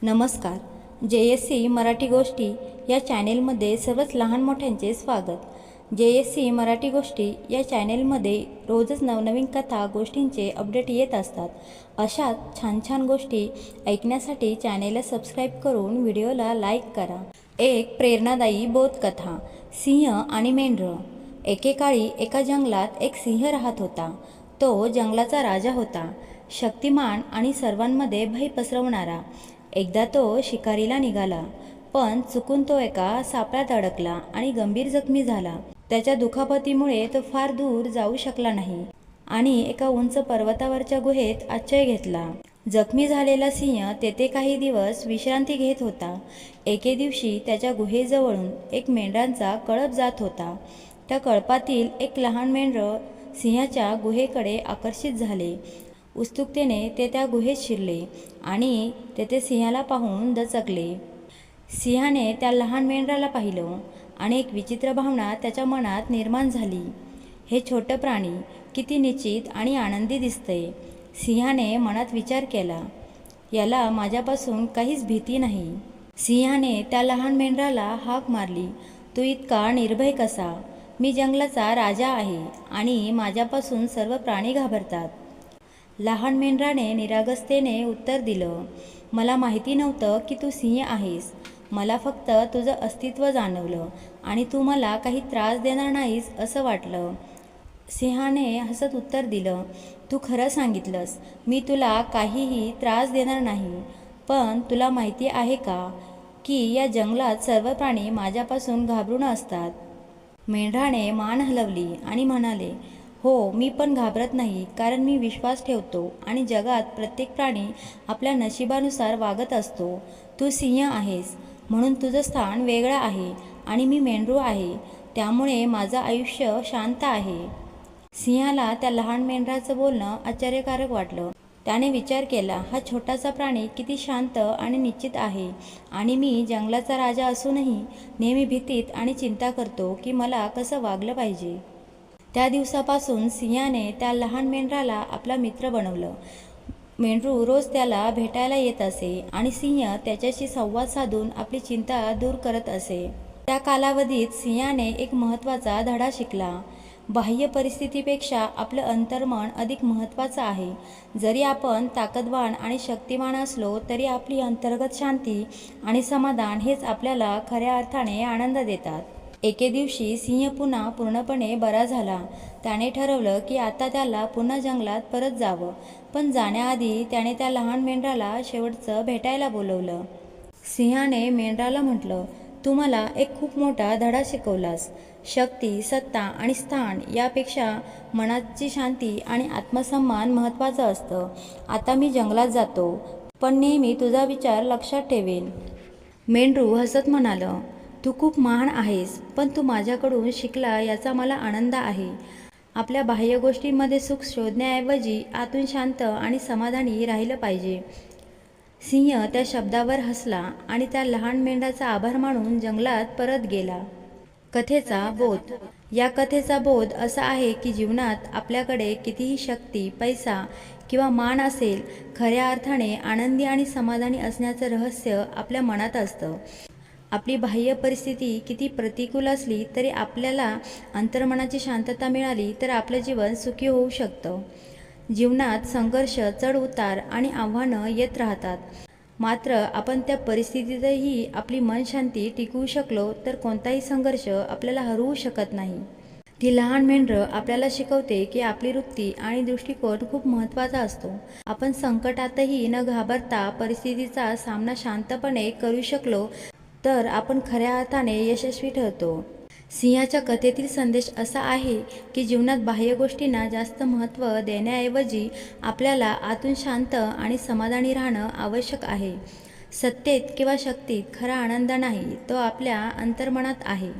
नमस्कार. JSC मराठी गोष्टी या चॅनेलमध्ये सर्वच लहान मोठ्यांचे स्वागत. JSC मराठी गोष्टी या चॅनेलमध्ये रोजच नवनवीन कथा गोष्टींचे अपडेट येत असतात. अशाच छान छान गोष्टी ऐकण्यासाठी चॅनेलला सबस्क्राईब करून व्हिडिओला लाईक करा. एक प्रेरणादायी बोधकथा. सिंह आणि मेंढरं. एकेकाळी एका जंगलात एक सिंह राहत होता. तो जंगलाचा राजा होता, शक्तिमान आणि सर्वांमध्ये भय पसरवणारा. एकदा तो शिकारीला निघाला, पण चुकून तो एका सापळ्यात अडकला आणि गंभीर जखमी झाला. त्याच्या दुखापतीमुळे तो फार दूर जाऊ शकला नाही आणि एका उंच पर्वतावरच्या गुहेत आश्रय घेतला. जखमी झालेला सिंह तेथे काही दिवस विश्रांती घेत होता. एके दिवशी त्याच्या गुहेजवळून एक मेंढरांचा कळप जात होता. त्या कळपातील एक लहान मेंढर सिंहाच्या गुहेकडे आकर्षित झाले. उत्सुकतेने ते त्या गुहेत शिरले आणि तेथे सिंहाला पाहून दचकले. सिंहाने त्या लहान मेंढराला पाहिलं आणि एक विचित्र भावना त्याच्या मनात निर्माण झाली. हे छोटं प्राणी किती निश्चित आणि आनंदी दिसतंय. सिंहाने मनात विचार केला, याला माझ्यापासून काहीच भीती नाही. सिंहाने त्या लहान मेंढराला हाक मारली, तू इतका निर्भय कसा? मी जंगलाचा राजा आहे आणि माझ्यापासून सर्व प्राणी घाबरतात. लहान मेंढराने निरागसतेने उत्तर दिलं, मला माहिती नव्हतं की तू सिंह आहेस. मला फक्त तुझं अस्तित्व जाणवलं आणि तू मला काही त्रास देणार नाहीस असं वाटलं. सिंहाने हसत उत्तर दिलं, तू खरं सांगितलंस. मी तुला काहीही त्रास देणार नाही. पण तुला माहिती आहे का की या जंगलात सर्व प्राणी माझ्यापासून घाबरून असतात? मेंढराने मान हलवली आणि म्हणाले, हो, मी पण घाबरत नाही, कारण मी विश्वास ठेवतो आणि जगात प्रत्येक प्राणी आपल्या नशिबानुसार वागत असतो. तू सिंह आहेस म्हणून तुझं स्थान वेगळं आहे आणि मी मेंढरू आहे, त्यामुळे माझं आयुष्य शांत आहे. सिंहाला त्या लहान मेंढराचं बोलणं आश्चर्यकारक वाटलं. त्याने विचार केला, हा छोटासा प्राणी किती शांत आणि निश्चित आहे आणि मी जंगलाचा राजा असूनही नेहमी भीतीत आणि चिंता करतो की मला कसं वागलं पाहिजे. त्या दिवसापासून सिंहाने त्या लहान मेंढराला आपला मित्र बनवलं. मेंढरू रोज त्याला भेटायला येत असे आणि सिंह त्याच्याशी संवाद साधून आपली चिंता दूर करत असे. त्या कालावधीत सिंहाने एक महत्त्वाचा धडा शिकला. बाह्य परिस्थितीपेक्षा आपलं अंतर्मन अधिक महत्त्वाचं आहे. जरी आपण ताकदवान आणि शक्तिमान असलो तरी आपली अंतर्गत शांती आणि समाधान हेच आपल्याला खऱ्या अर्थाने आनंद देतात. एके दिवशी सिंह पुन्हा पूर्णपणे बरा झाला. त्याने ठरवलं की आता त्याला पुन्हा जंगलात परत जावं, पण जाण्याआधी त्याने त्या लहान मेंढराला शेवटचं भेटायला बोलवलं. सिंहाने मेंढराला म्हटलं, तू मला एक खूप मोठा धडा शिकवलास. शक्ती, सत्ता आणि स्थान यापेक्षा मनाची शांती आणि आत्मसन्मान महत्त्वाचं असतं. आता मी जंगलात जातो, पण नेहमी तुझा विचार लक्षात ठेवेन. मेंढरू हसत म्हणालं, तू खूप महान आहेस, पण तू माझ्याकडून शिकला याचा मला आनंद आहे. आपल्या बाह्य गोष्टींमध्ये सुख शोधण्याऐवजी आतून शांत आणि समाधानी राहिलं पाहिजे. सिंह त्या शब्दावर हसला आणि त्या लहान मेंढराचा आभार मानून जंगलात परत गेला. कथेचा बोध. या कथेचा बोध असा आहे की जीवनात आपल्याकडे कितीही शक्ती, पैसा किंवा मान असेल, खऱ्या अर्थाने आनंदी आणि समाधानी असण्याचं रहस्य आपल्या मनात असतं. आपली बाह्य परिस्थिती किती प्रतिकूल असली तरी आपल्याला अंतर्मनाची शांतता मिळाली तर आपलं जीवन सुखी होऊ शकतं. जीवनात संघर्ष, चढउतार आणि आव्हानं येत राहतात, मात्र आपण त्या परिस्थितीतही आपली मनशांती टिकवू शकलो तर कोणताही संघर्ष आपल्याला हरवू शकत नाही. ती लहान मेंढरं आपल्याला शिकवते की आपली वृत्ती आणि दृष्टिकोन खूप महत्त्वाचा असतो. आपण संकटातही न घाबरता परिस्थितीचा सामना शांतपणे करू शकलो तर आपण खऱ्या अर्थाने यशस्वी ठरतो. सिंहाच्या कथेतील संदेश असा आहे की जीवनात बाह्य गोष्टींना जास्त महत्त्व देण्याऐवजी आपल्याला आतून शांत आणि समाधानी राहणं आवश्यक आहे. सत्तेत किंवा शक्तीत खरा आनंद नाही, तो आपल्या अंतर्मनात आहे.